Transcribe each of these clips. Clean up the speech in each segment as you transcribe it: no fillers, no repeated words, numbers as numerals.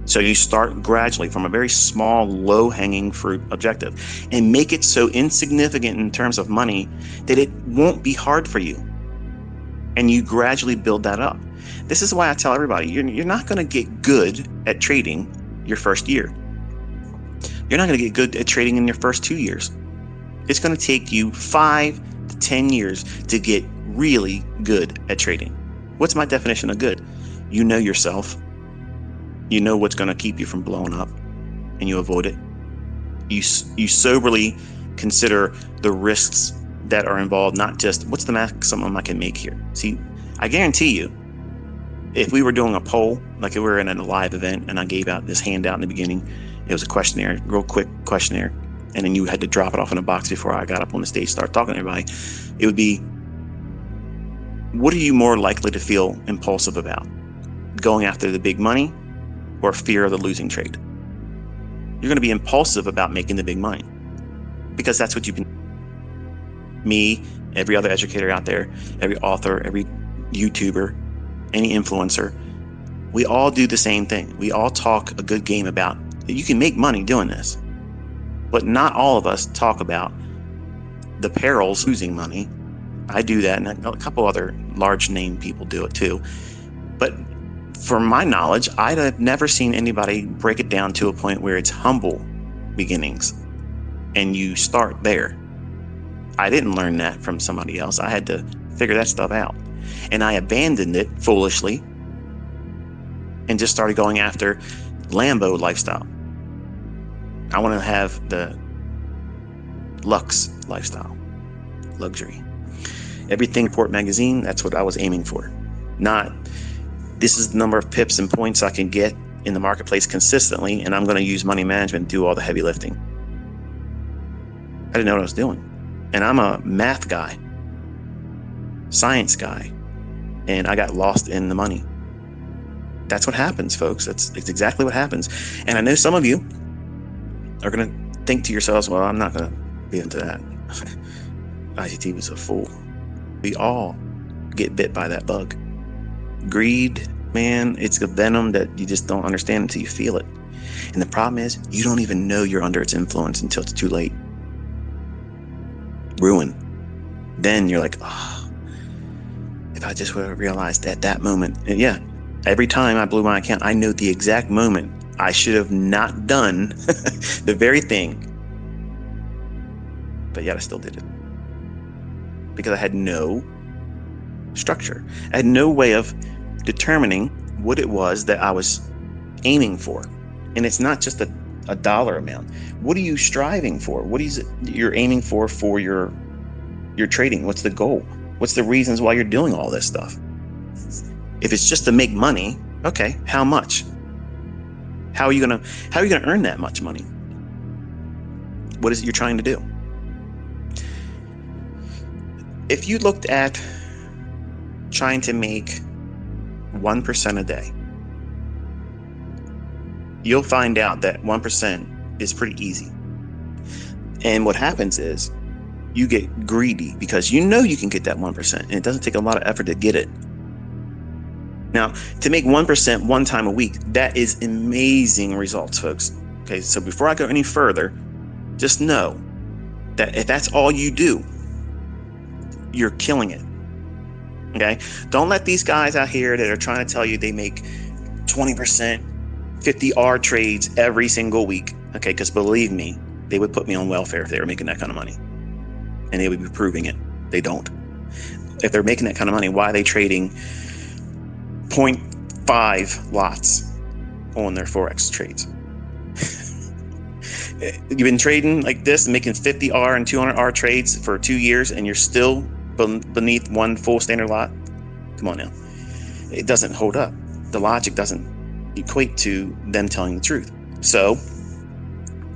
So you start gradually from a very small, low-hanging fruit objective and make it so insignificant in terms of money that it won't be hard for you. And you gradually build that up. This is why I tell everybody, you're not going to get good at trading your first year. You're not going to get good at trading in your first 2 years. It's going to take you 5 to 10 years to get really good at trading. What's my definition of good? You know yourself. You know what's going to keep you from blowing up, and you avoid it. You soberly consider the risks that are involved, not just what's the maximum I can make here. See, I guarantee you, if we were doing a poll, like if we were in a live event and I gave out this handout in the beginning, it was a questionnaire, real quick questionnaire, and then you had to drop it off in a box before I got up on the stage, start talking to everybody. It would be, what are you more likely to feel impulsive about? Going after the big money or fear of the losing trade? You're going to be impulsive about making the big money because that's what you've been. Me, every other educator out there, every author, every YouTuber, any influencer, we all do the same thing. We all talk a good game about that you can make money doing this, but not all of us talk about the perils of losing money. I do that, and a couple other large name people do it too. But from my knowledge, I've never seen anybody break it down to a point where it's humble beginnings and you start there. I didn't learn that from somebody else. I had to figure that stuff out. And I abandoned it foolishly and just started going after Lambo lifestyle. I want to have the Lux lifestyle, luxury. Everything Report magazine, that's what I was aiming for. Not, this is the number of pips and points I can get in the marketplace consistently, and I'm going to use money management to do all the heavy lifting. I didn't know what I was doing. And I'm a math guy, science guy, and I got lost in the money. That's what happens, folks. It's exactly what happens. And I know some of you are going to think to yourselves, well, I'm not going to be into that. ICT was a fool. We all get bit by that bug. Greed, man, it's a venom that you just don't understand until you feel it. And the problem is, you don't even know you're under its influence until it's too late. Ruin. Then you're like, oh, if I just would have realized at that moment. And yeah, every time I blew my account, I know the exact moment I should have not done the very thing, but yet I still did it because I had no structure. I had no way of determining what it was that I was aiming for. And it's not just a dollar amount. What are you striving for? What is it you're aiming for your trading? What's the goal? What's the reasons why you're doing all this stuff? If it's just to make money, okay, how much? How are you gonna earn that much money? What is it you're trying to do? If you looked at trying to make 1% a day, you'll find out that 1% is pretty easy. And what happens is you get greedy because you know you can get that 1%, and it doesn't take a lot of effort to get it. Now, to make 1% one time a week, that is amazing results, folks. Okay, so before I go any further, just know that if that's all you do, you're killing it. Okay, don't let these guys out here that are trying to tell you they make 20%, 50R trades every single week. Okay, because believe me, they would put me on welfare if they were making that kind of money, and they would be proving it. They don't. If they're making that kind of money, why are they trading 0.5 lots on their Forex trades? You've been trading like this and making 50R and 200R trades for 2 years, and you're still beneath one full standard lot? Come on now. It doesn't hold up. The logic doesn't equate to them telling the truth. So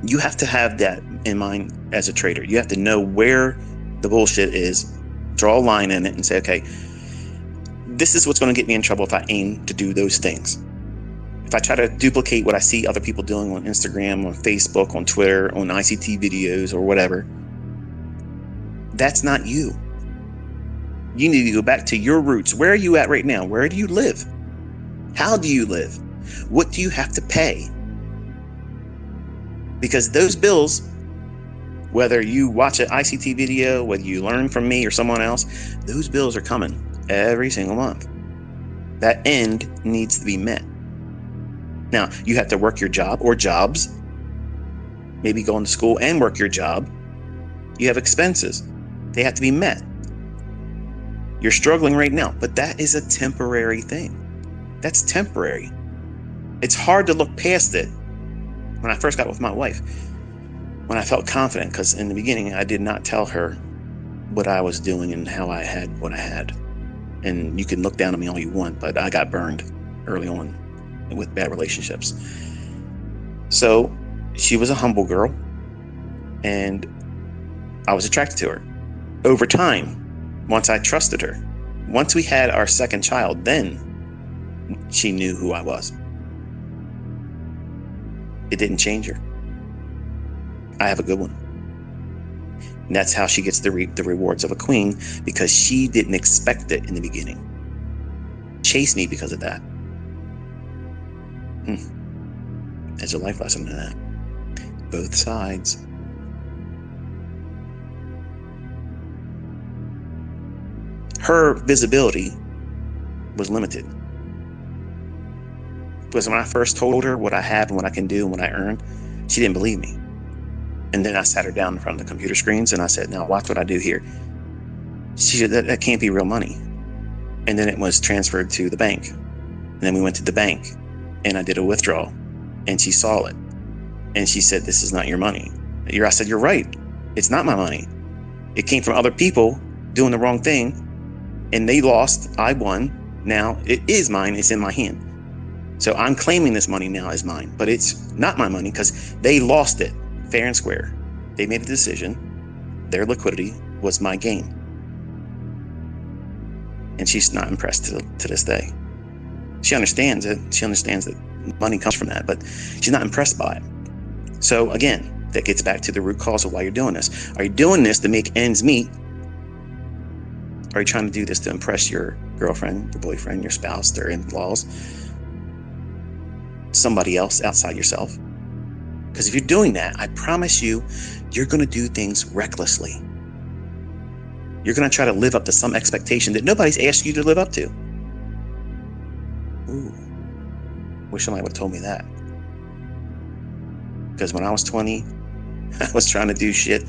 you have to have that in mind as a trader. You have to know where the bullshit is, draw a line in it, and say, okay, this is what's going to get me in trouble if I aim to do those things. If I try to duplicate what I see other people doing on Instagram, on Facebook, on Twitter, on ICT videos or whatever, that's not you. You need to go back to your roots. Where are you at right now? Where do you live? How do you live? What do you have to pay? Because those bills, whether you watch an ICT video, whether you learn from me or someone else, those bills are coming every single month. That end needs to be met. Now, you have to work your job or jobs, maybe going to school and work your job. You have expenses. They have to be met. You're struggling right now, but that is a temporary thing. That's temporary. It's hard to look past it. When I first got with my wife, when I felt confident, because in the beginning, I did not tell her what I was doing and how I had what I had. And you can look down on me all you want, but I got burned early on with bad relationships. So she was a humble girl, and I was attracted to her. Over time, once I trusted her, once we had our second child, then she knew who I was. It didn't change her. I have a good one. And that's how she gets the rewards of a queen, because she didn't expect it in the beginning. Chase me because of that. There's a life lesson in that. Both sides. Her visibility was limited. Because when I first told her what I have and what I can do and what I earn, she didn't believe me. And then I sat her down in front of the computer screens and I said, now watch what I do here. She said, that can't be real money. And then it was transferred to the bank. And then we went to the bank and I did a withdrawal and she saw it. And she said, this is not your money. I said, you're right. It's not my money. It came from other people doing the wrong thing and they lost. I won. Now it is mine. It's in my hand. So I'm claiming this money now as mine, but it's not my money because they lost it fair and square. They made a decision. Their liquidity was my gain. And she's not impressed to this day. She understands it. She understands that money comes from that, but she's not impressed by it. So again, that gets back to the root cause of why you're doing this. Are you doing this to make ends meet? Are you trying to do this to impress your girlfriend, your boyfriend, your spouse, their in-laws? Somebody else outside yourself? Because if you're doing that, I promise you, you're going to do things recklessly. You're going to try to live up to some expectation that nobody's asked you to live up to. Ooh, wish somebody would have told me that. Because when I was 20, I was trying to do shit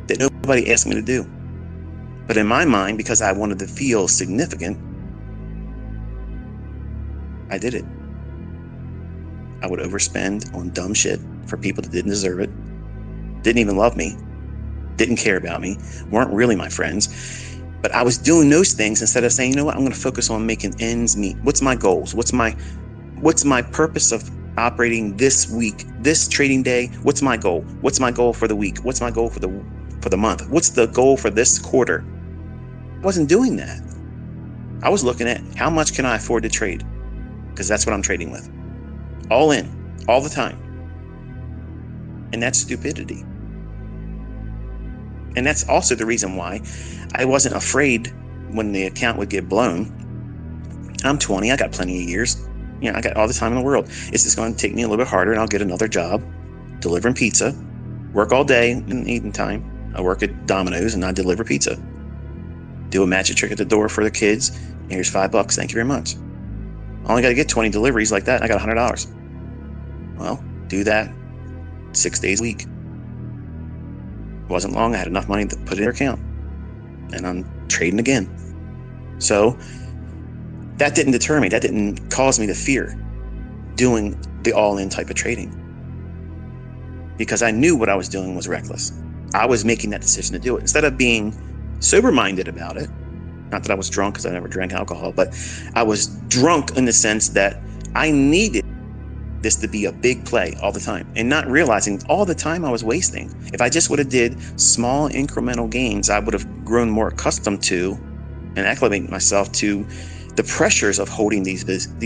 that nobody asked me to do. But in my mind, because I wanted to feel significant, I did it. I would overspend on dumb shit for people that didn't deserve it, didn't even love me, didn't care about me, weren't really my friends. But I was doing those things instead of saying, you know what, I'm going to focus on making ends meet. What's my goals? What's my purpose of operating this week, this trading day? What's my goal? What's my goal for the week? What's my goal for the month? What's the goal for this quarter? I wasn't doing that. I was looking at how much can I afford to trade? Because that's what I'm trading with. All in, all the time. And that's stupidity. And that's also the reason why I wasn't afraid when the account would get blown. I'm 20, I got plenty of years. I got all the time in the world. It's just going to take me a little bit harder and I'll get another job delivering pizza, work all day in the evening time. I work at Domino's and I deliver pizza. Do a magic trick at the door for the kids. Here's $5. Thank you very much. I only got to get 20 deliveries like that. I got $100. Well, do that 6 days a week. It wasn't long. I had enough money to put it in their account. And I'm trading again. So that didn't deter me. That didn't cause me to fear doing the all-in type of trading. Because I knew what I was doing was reckless. I was making that decision to do it. Instead of being sober-minded about it, not that I was drunk because I never drank alcohol, but I was drunk in the sense that I needed this to be a big play all the time and not realizing all the time I was wasting. If I just would have did small incremental gains, I would have grown more accustomed to and acclimated myself to the pressures of holding these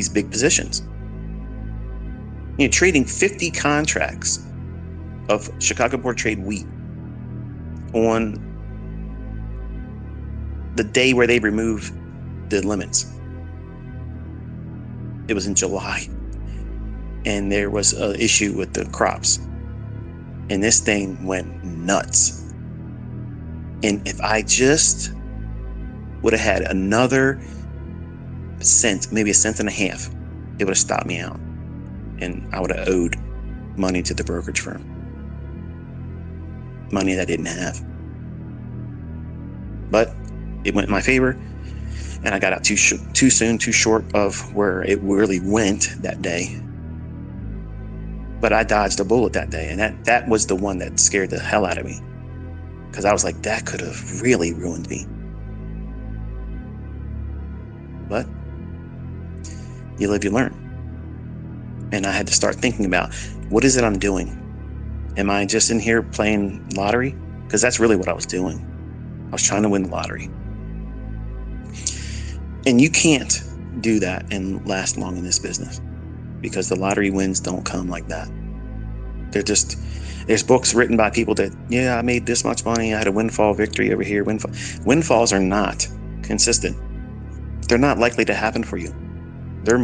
big positions. Trading 50 contracts of Chicago Board Trade wheat on the day where they removed the limits. It was in July. and there was an issue with the crops, and this thing went nuts. And if I just would have had another cent, maybe a cent and a half, it would have stopped me out, and I would have owed money to the brokerage firm, money that I didn't have. But it went in my favor, and I got out too soon, too short of where it really went that day. But I dodged a bullet that day, and that was the one that scared the hell out of me, because I was like, that could have really ruined me. But you live, you learn. And I had to start thinking about, what is it I'm doing? Am I just in here playing lottery? Because that's really what I was doing. I was trying to win the lottery. And you can't do that and last long in this business, because the lottery wins don't come like that. There's books written by people that, I made this much money, I had a windfall victory over here. Windfalls are not consistent. They're not likely to happen for you. They're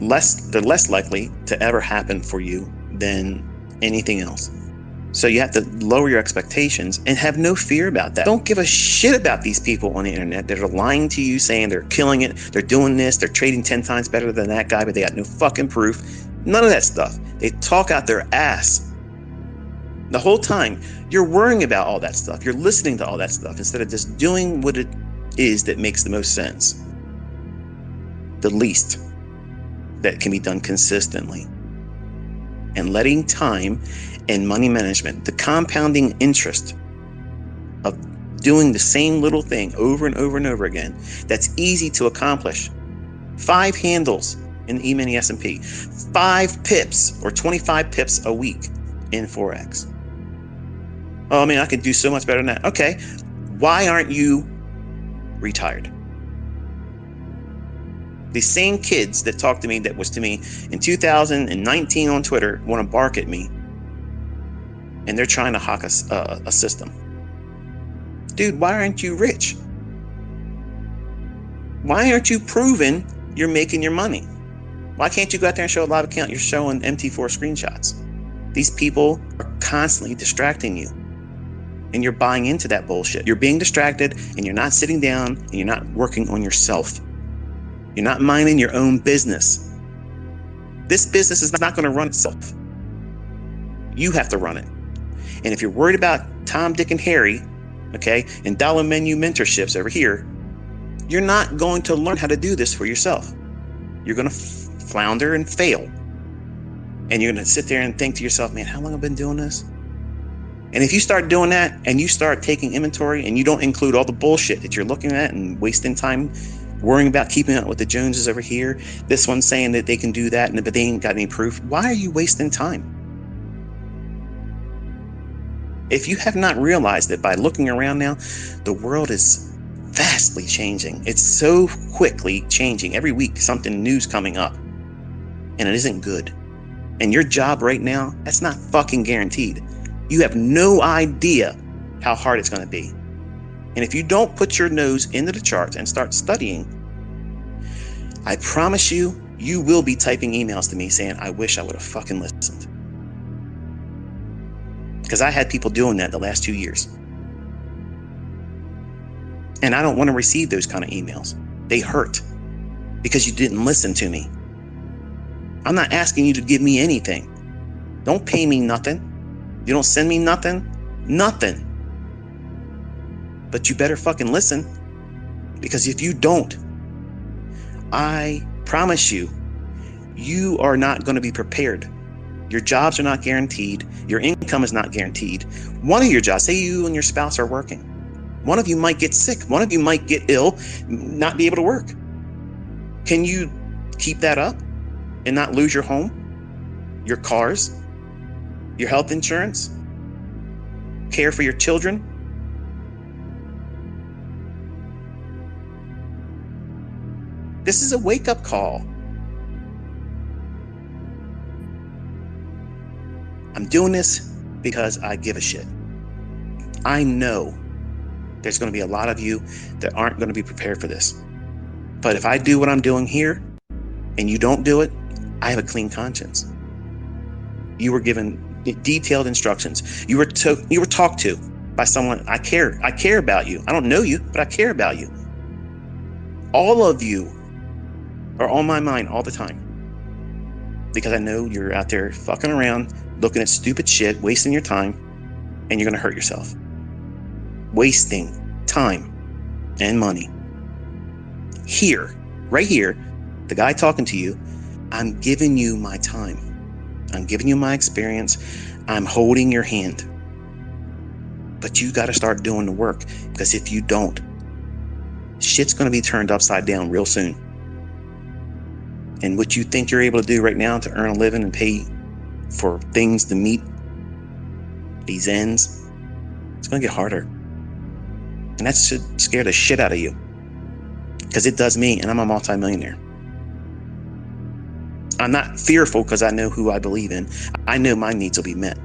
less likely to ever happen for you than anything else. So you have to lower your expectations and have no fear about that. Don't give a shit about these people on the internet that are lying to you, saying they're killing it, they're doing this, they're trading 10 times better than that guy, but they got no fucking proof. None of that stuff. They talk out their ass. The whole time you're worrying about all that stuff. You're listening to all that stuff instead of just doing what it is that makes the most sense. The least that can be done consistently. And letting time and money management, the compounding interest of doing the same little thing over and over and over again, that's easy to accomplish. 5 handles in the E-mini S&P, 5 pips or 25 pips a week in Forex. Oh, I could do so much better than that. Okay, why aren't you retired? The same kids that talked to me, that was to me in 2019 on Twitter, want to bark at me, and they're trying to hawk a system. Dude, why aren't you rich? Why aren't you proving you're making your money? Why can't you go out there and show a live account? You're showing MT4 screenshots. These people are constantly distracting you, and you're buying into that bullshit. You're being distracted, and you're not sitting down, and you're not working on yourself. You're not minding your own business. This business is not going to run itself. You have to run it. And if you're worried about Tom, Dick, and Harry, okay, and dollar menu mentorships over here, you're not going to learn how to do this for yourself. You're going to flounder and fail. And you're going to sit there and think to yourself, man, how long have I been doing this? And if you start doing that and you start taking inventory and you don't include all the bullshit that you're looking at and wasting time worrying about keeping up with the Joneses over here, this one's saying that they can do that, but they ain't got any proof. Why are you wasting time? If you have not realized that by looking around now, the world is vastly changing. It's so quickly changing. Every week, something new's coming up, and it isn't good. And your job right now, that's not fucking guaranteed. You have no idea how hard it's going to be. And if you don't put your nose into the charts and start studying, I promise you, you will be typing emails to me saying, I wish I would have fucking listened. Because I had people doing that the last 2 years. And I don't want to receive those kind of emails. They hurt because you didn't listen to me. I'm not asking you to give me anything. Don't pay me nothing. You don't send me nothing. Nothing. But you better fucking listen, because if you don't, I promise you, you are not going to be prepared. Your jobs are not guaranteed. Your income is not guaranteed. One of your jobs, say you and your spouse are working. One of you might get sick. One of you might get ill, not be able to work. Can you keep that up and not lose your home, your cars, your health insurance, care for your children? This is a wake-up call. I'm doing this because I give a shit. I know there's going to be a lot of you that aren't going to be prepared for this. But if I do what I'm doing here and you don't do it, I have a clean conscience. You were given detailed instructions. You were talked to by someone. I care about you. I don't know you, but I care about you. All of you are on my mind all the time, because I know you're out there fucking around, looking at stupid shit, wasting your time, and you're going to hurt yourself. Wasting time and money. Here, right here, the guy talking to you, I'm giving you my time. I'm giving you my experience. I'm holding your hand. But you got to start doing the work, because if you don't, shit's going to be turned upside down real soon. And what you think you're able to do right now to earn a living and pay for things to meet these ends, it's going to get harder. And that should scare the shit out of you, because it does me, and I'm a multimillionaire. I'm not fearful because I know who I believe in. I know my needs will be met.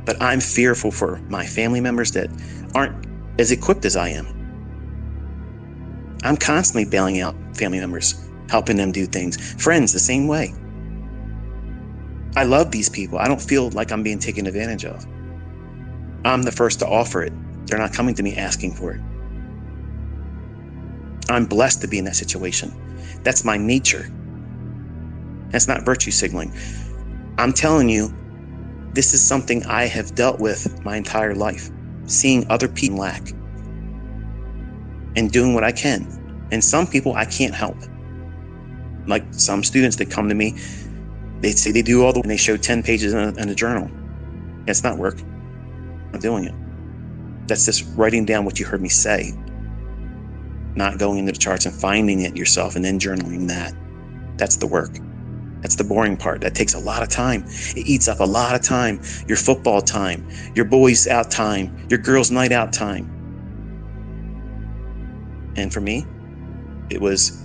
But I'm fearful for my family members that aren't as equipped as I am. I'm constantly bailing out family members, helping them do things. Friends, the same way. I love these people. I don't feel like I'm being taken advantage of. I'm the first to offer it. They're not coming to me asking for it. I'm blessed to be in that situation. That's my nature. That's not virtue signaling. I'm telling you, this is something I have dealt with my entire life, seeing other people lack and doing what I can. And some people I can't help. Like some students that come to me, they say they do all the work and they show 10 pages in a journal. It's not work. I'm doing it. That's just writing down what you heard me say, not going into the charts and finding it yourself and then journaling that. That's the work. That's the boring part. That takes a lot of time. It eats up a lot of time. Your football time, your boys out time, your girls night out time. And for me, it was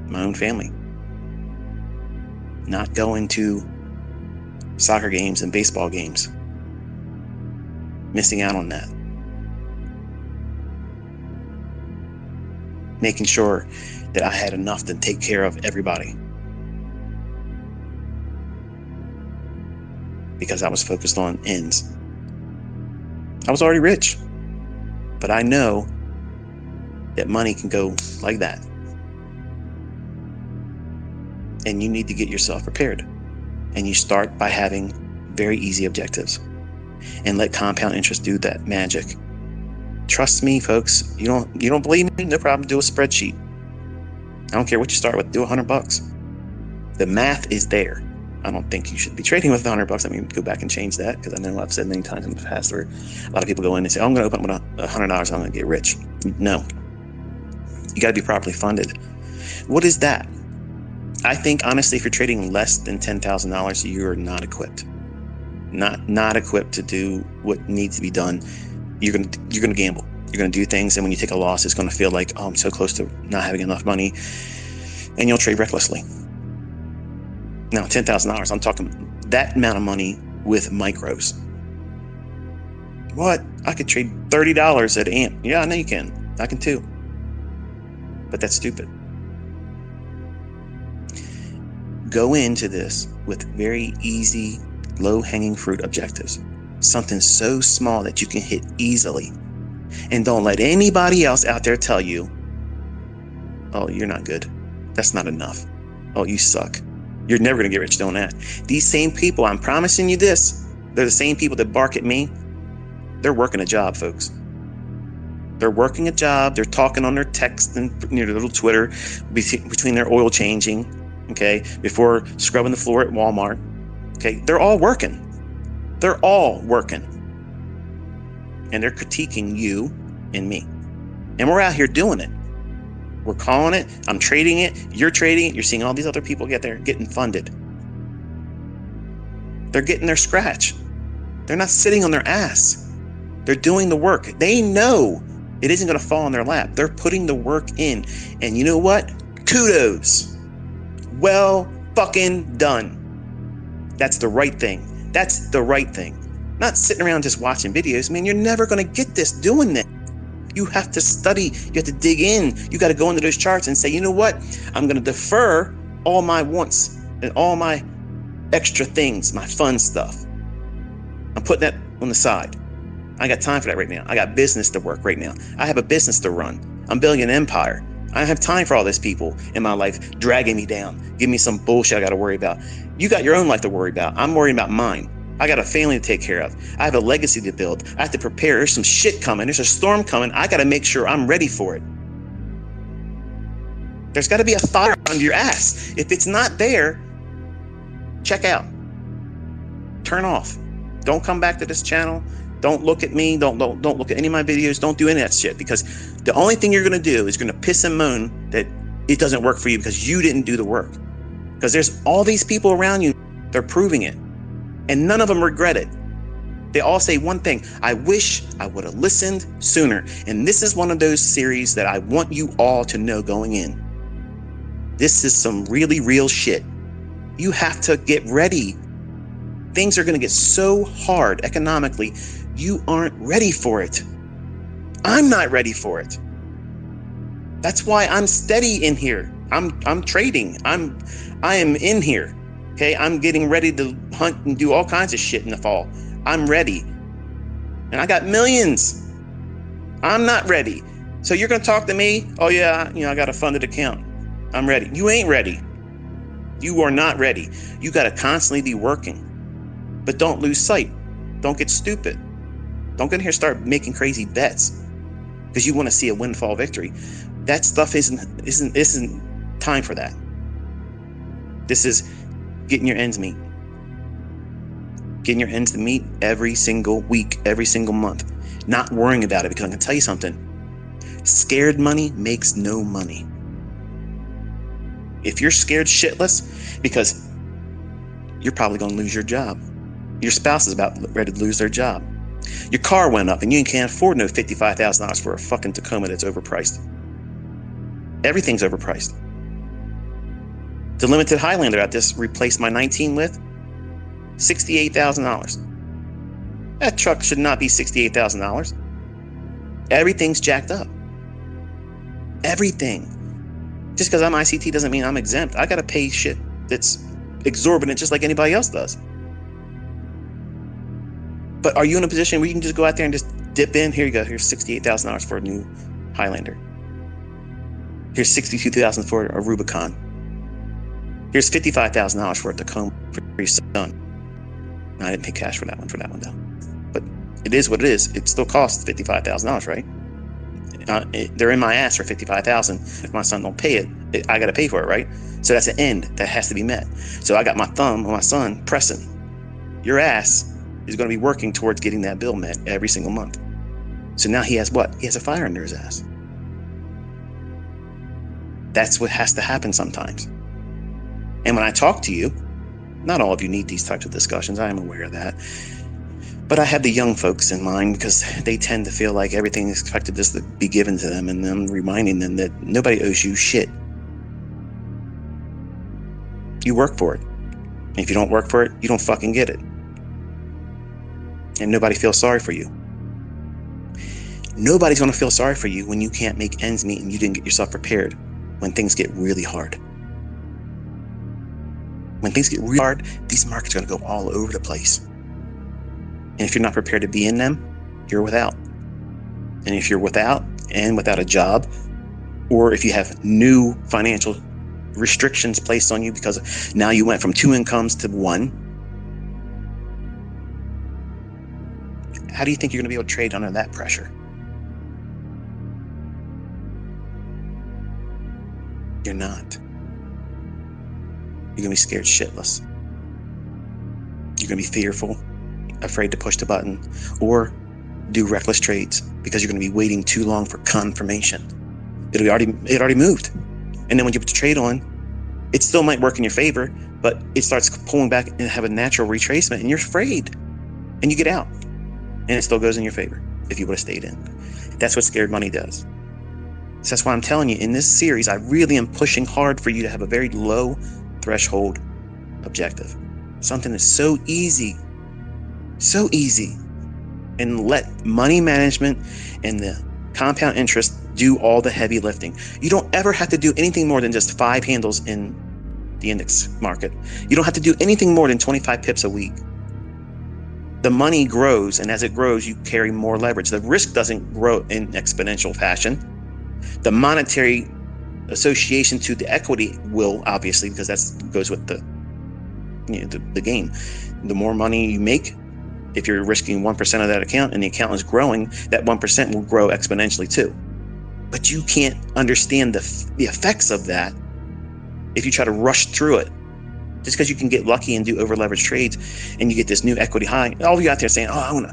my own family. Not going to soccer games and baseball games. Missing out on that. Making sure that I had enough to take care of everybody. Because I was focused on ends. I was already rich. But I know that money can go like that. And you need to get yourself prepared. And you start by having very easy objectives. And let compound interest do that magic. Trust me, folks. You don't believe me? No problem. Do a spreadsheet. I don't care what you start with. Do $100. The math is there. I don't think you should be trading with $100. I mean, go back and change that, because I know I've said many times in the past where a lot of people go in and say, oh, I'm going to open up with $100. I'm going to get rich. No. You got to be properly funded. What is that? I think, honestly, if you're trading less than $10,000, you're not equipped. Not equipped to do what needs to be done. You're going to gamble. You're going to do things, and when you take a loss, it's going to feel like, oh, I'm so close to not having enough money, and you'll trade recklessly. Now, $10,000, I'm talking that amount of money with micros. What? I could trade $30 at AMP. Yeah, I know you can. I can too. But that's stupid. Go into this with very easy, low-hanging fruit objectives. Something so small that you can hit easily. And don't let anybody else out there tell you, oh, you're not good. That's not enough. Oh, you suck. You're never going to get rich doing that. These same people, I'm promising you this, they're the same people that bark at me. They're working a job, folks. They're working a job. They're talking on their text and their little Twitter between their oil changing, okay, before scrubbing the floor at Walmart. Okay, they're all working. They're all working. And they're critiquing you and me. And we're out here doing it. We're calling it. I'm trading it. You're trading it. You're seeing all these other people get there getting funded. They're getting their scratch. They're not sitting on their ass. They're doing the work. They know it isn't going to fall in their lap. They're putting the work in. And you know what? Kudos. Well fucking done. That's the right thing. That's the right thing. Not sitting around just watching videos. Man, you're never going to get this doing that. You have to study. You have to dig in. You got to go into those charts and say, you know what? I'm going to defer all my wants and all my extra things, my fun stuff. I'm putting that on the side. I got time for that right now. I got business to work right now. I have a business to run. I'm building an empire. I don't have time for all these people in my life dragging me down, giving me some bullshit I got to worry about. You got your own life to worry about. I'm worrying about mine. I got a family to take care of. I have a legacy to build. I have to prepare. There's some shit coming. There's a storm coming. I got to make sure I'm ready for it. There's got to be a fire under your ass. If it's not there, check out. Turn off. Don't come back to this channel. Don't look at me. Don't look at any of my videos. Don't do any of that shit, because the only thing you're going to do is going to piss and moan that it doesn't work for you because you didn't do the work. Because there's all these people around you, they're proving it. And none of them regret it. They all say one thing: I wish I would have listened sooner. And this is one of those series that I want you all to know going in. This is some really real shit. You have to get ready. Things are going to get so hard economically. You aren't ready for it. I'm not ready for it. That's why I'm steady in here. I'm trading. I am in here. Okay, I'm getting ready to hunt and do all kinds of shit in the fall. I'm ready. And I got millions. I'm not ready. So you're going to talk to me? Oh yeah, I got a funded account. I'm ready. You ain't ready. You are not ready. You got to constantly be working. But don't lose sight. Don't get stupid. Don't get in here and start making crazy bets because you want to see a windfall victory. That stuff isn't time for that. This is getting your ends meet. Getting your ends to meet every single week, every single month. Not worrying about it, because I'm going to tell you something. Scared money makes no money. If you're scared shitless, because you're probably going to lose your job. Your spouse is about ready to lose their job. Your car went up and you can't afford no $55,000 for a fucking Tacoma that's overpriced. Everything's overpriced. The limited Highlander I just replaced my 19 with, $68,000. That truck should not be $68,000. Everything's jacked up. Everything. Just because I'm ICT doesn't mean I'm exempt. I got to pay shit that's exorbitant just like anybody else does. But are you in a position where you can just go out there and just dip in? Here you go. Here's $68,000 for a new Highlander. Here's $62,000 for a Rubicon. Here's $55,000 for a Tacoma for your son. No, I didn't pay cash for that one though. But it is what it is. It still costs $55,000, right? They're in my ass for $55,000. If my son don't pay it, I got to pay for it, right? So that's an end that has to be met. So I got my thumb on my son pressing. Your ass is going to be working towards getting that bill met every single month. So now he has what? He has a fire under his ass. That's what has to happen sometimes. And when I talk to you, not all of you need these types of discussions. I am aware of that. But I have the young folks in mind because they tend to feel like everything is expected just to be given to them, and I'm reminding them that nobody owes you shit. You work for it. And if you don't work for it, you don't fucking get it. And nobody feels sorry for you. Nobody's going to feel sorry for you when you can't make ends meet and you didn't get yourself prepared when things get really hard. When things get really hard, these markets are going to go all over the place. And if you're not prepared to be in them, you're without. And if you're without a job, or if you have new financial restrictions placed on you because now you went from 2 incomes to 1, how do you think you're going to be able to trade under that pressure? You're not. You're going to be scared shitless. You're going to be fearful, afraid to push the button, or do reckless trades because you're going to be waiting too long for confirmation. It already moved. And then when you put the trade on, it still might work in your favor, but it starts pulling back and have a natural retracement, and you're afraid. And you get out. And it still goes in your favor if you would have stayed in. That's what scared money does. So that's why I'm telling you, in this series, I really am pushing hard for you to have a very low threshold objective. Something that's so easy, and let money management and the Compound interest do all the heavy lifting. You don't ever have to do anything more than just 5 handles in the index market. You don't have to do anything more than 25 pips a week. The money grows, and as it grows, you carry more leverage. The risk doesn't grow in exponential fashion. The monetary association to the equity will, obviously, because that goes with the game. The more money you make, if you're risking 1% of that account and the account is growing, that 1% will grow exponentially too. But you can't understand the effects of that if you try to rush through it. Just because you can get lucky and do over leveraged trades and you get this new equity high, all of you out there saying, oh, I want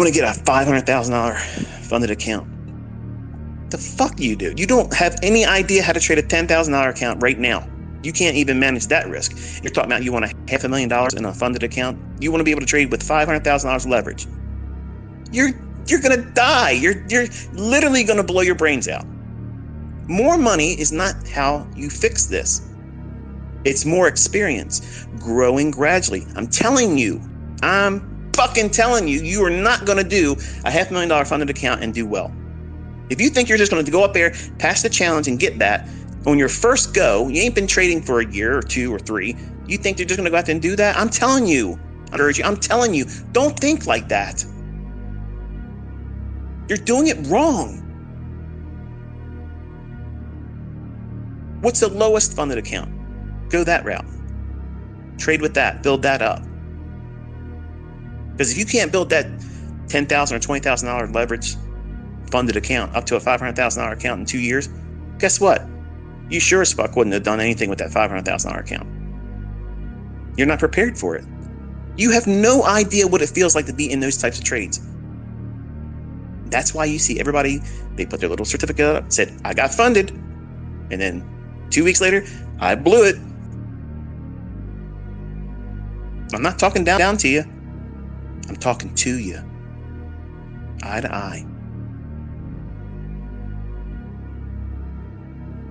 to get a $500,000 funded account. The fuck you do? You don't have any idea how to trade a $10,000 account right now. You can't even manage that risk. You're talking about you want $500,000 in a funded account. You want to be able to trade with $500,000 leverage. You're gonna die. You're literally gonna blow your brains out. More money is not how you fix this. It's more experience, growing gradually. I'm fucking telling you, you are not gonna do a $500,000 funded account and do well. If you think you're just gonna go up there, pass the challenge and get that, on your first go, you ain't been trading for a year or 2 or 3, you think you're just going to go out there and do that? I'm telling you, don't think like that. You're doing it wrong. What's the lowest funded account? Go that route. Trade with that, build that up. Because if you can't build that $10,000 or $20,000 leverage funded account up to a $500,000 account in 2 years, guess what? You sure as fuck wouldn't have done anything with that $500,000 account. You're not prepared for it. You have no idea what it feels like to be in those types of trades. That's why you see everybody, they put their little certificate up, said, I got funded. And then 2 weeks later, I blew it. I'm not talking down to you. I'm talking to you. Eye to eye.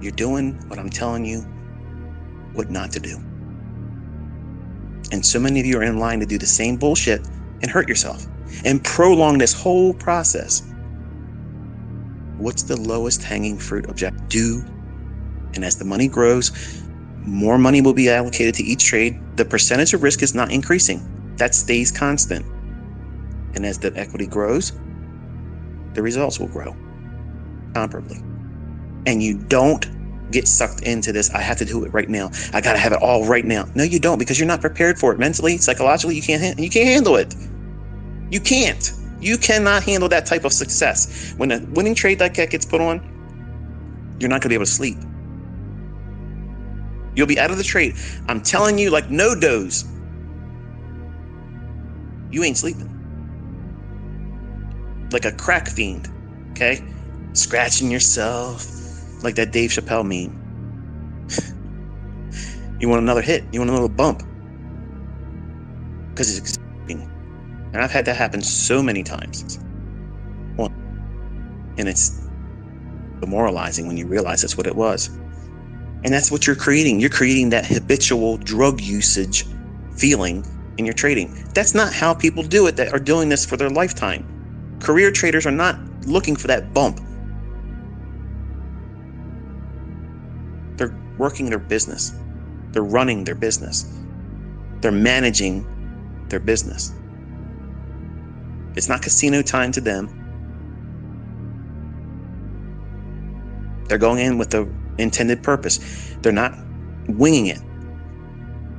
You're doing what I'm telling you what not to do. And so many of you are in line to do the same bullshit and hurt yourself and prolong this whole process. What's the lowest hanging fruit objective? Do. And as the money grows, more money will be allocated to each trade. The percentage of risk is not increasing. That stays constant. And as the equity grows, the results will grow comparably. And you don't get sucked into this, I have to do it right now. I got to have it all right now. No, you don't, because you're not prepared for it mentally, psychologically. You can't handle it. You can't. You cannot handle that type of success. When a winning trade like that gets put on, you're not going to be able to sleep. You'll be out of the trade. I'm telling you, like no doze. You ain't sleeping. Like a crack fiend, okay? Scratching yourself. Like that Dave Chappelle meme. You want another hit. You want a little bump. Because it's exciting. And I've had that happen so many times. And it's demoralizing when you realize that's what it was. And that's what you're creating. You're creating that habitual drug usage feeling in your trading. That's not how people do it that are doing this for their lifetime. Career traders are not looking for that bump. They're working their business. They're running their business. They're managing their business. It's not casino time to them. They're going in with the intended purpose. They're not winging it.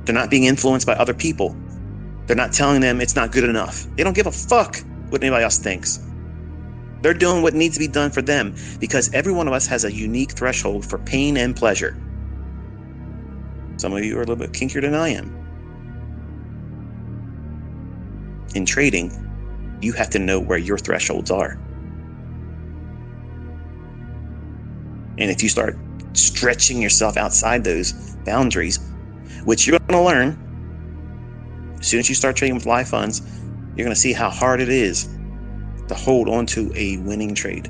They're not being influenced by other people. They're not telling them it's not good enough. They don't give a fuck what anybody else thinks. They're doing what needs to be done for them, because every one of us has a unique threshold for pain and pleasure. Some of you are a little bit kinkier than I am. In trading, you have to know where your thresholds are. And if you start stretching yourself outside those boundaries, which you're going to learn, as soon as you start trading with live funds, you're going to see how hard it is to hold on to a winning trade.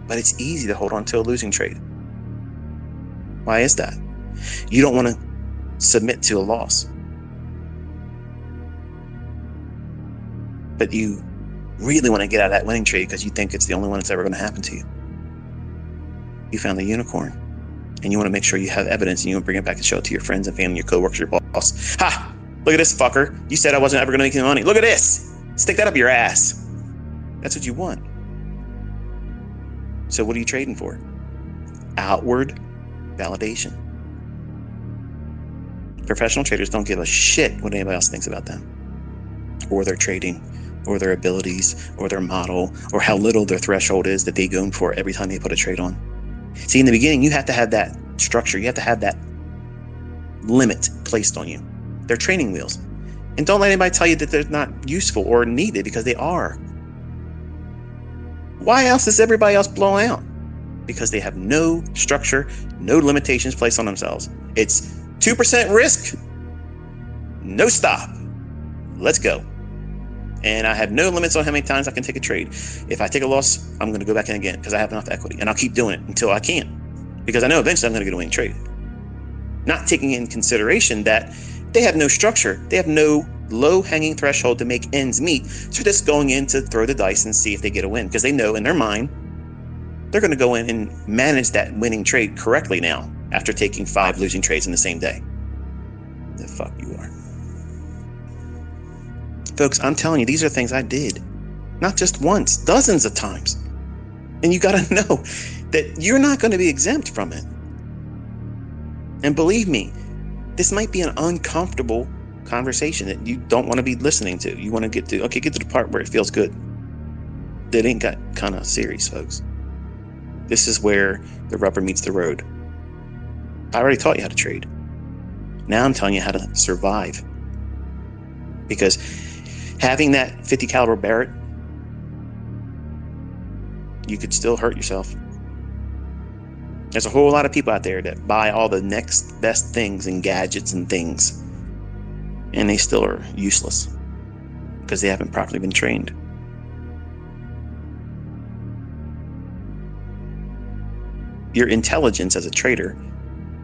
But it's easy to hold on to a losing trade. Why is that? You don't want to submit to a loss. But you really want to get out of that winning trade because you think it's the only one that's ever going to happen to you. You found the unicorn, and you want to make sure you have evidence, and you want to bring it back and show it to your friends and family, your coworkers, your boss. Ha! Look at this fucker. You said I wasn't ever going to make any money. Look at this. Stick that up your ass. That's what you want. So what are you trading for? Outward validation. Professional traders don't give a shit what anybody else thinks about them, or their trading, or their abilities, or their model, or how little their threshold is that they go for every time they put a trade on. See, in the beginning, you have to have that structure. You have to have that limit placed on you. They're training wheels. And don't let anybody tell you that they're not useful or needed, because they are. Why else is everybody else blown out? Because they have no structure, no limitations placed on themselves. It's 2% risk, no stop. Let's go. And I have no limits on how many times I can take a trade. If I take a loss, I'm going to go back in again because I have enough equity, and I'll keep doing it until I can't, because I know eventually I'm going to get a winning trade. Not taking in consideration that they have no structure. They have no low-hanging threshold to make ends meet. So just going in to throw the dice and see if they get a win, because they know in their mind they're going to go in and manage that winning trade correctly now after taking 5 losing trades in the same day. The fuck you are. Folks, I'm telling you, these are things I did. Not just once, dozens of times. And you got to know that you're not going to be exempt from it. And believe me, this might be an uncomfortable conversation that you don't want to be listening to. You want to get to the part where it feels good. That ain't got kind of serious, folks. This is where the rubber meets the road. I already taught you how to trade. Now I'm telling you how to survive. Because having that 50 caliber Barrett, you could still hurt yourself. There's a whole lot of people out there that buy all the next best things and gadgets and things, and they still are useless because they haven't properly been trained. Your intelligence as a trader,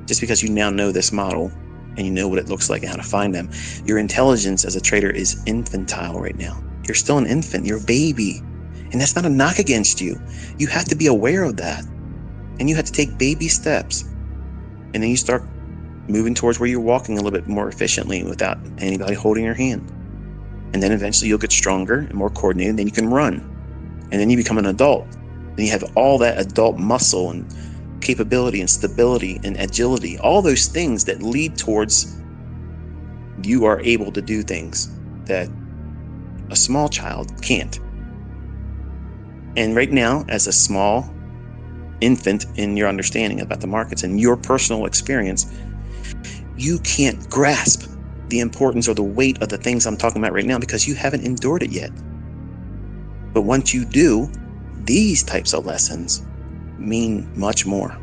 just because you now know this model and you know what it looks like and how to find them, your intelligence as a trader is infantile right now. You're still an infant, you're a baby. And that's not a knock against you. You have to be aware of that. And you have to take baby steps. And then you start moving towards where you're walking a little bit more efficiently without anybody holding your hand. And then eventually you'll get stronger and more coordinated, and then you can run. And then you become an adult. And you have all that adult muscle and capability and stability and agility, all those things that lead towards you are able to do things that a small child can't. And right now, as a small infant in your understanding about the markets and your personal experience, you can't grasp the importance or the weight of the things I'm talking about right now because you haven't endured it yet. But once you do, these types of lessons mean much more.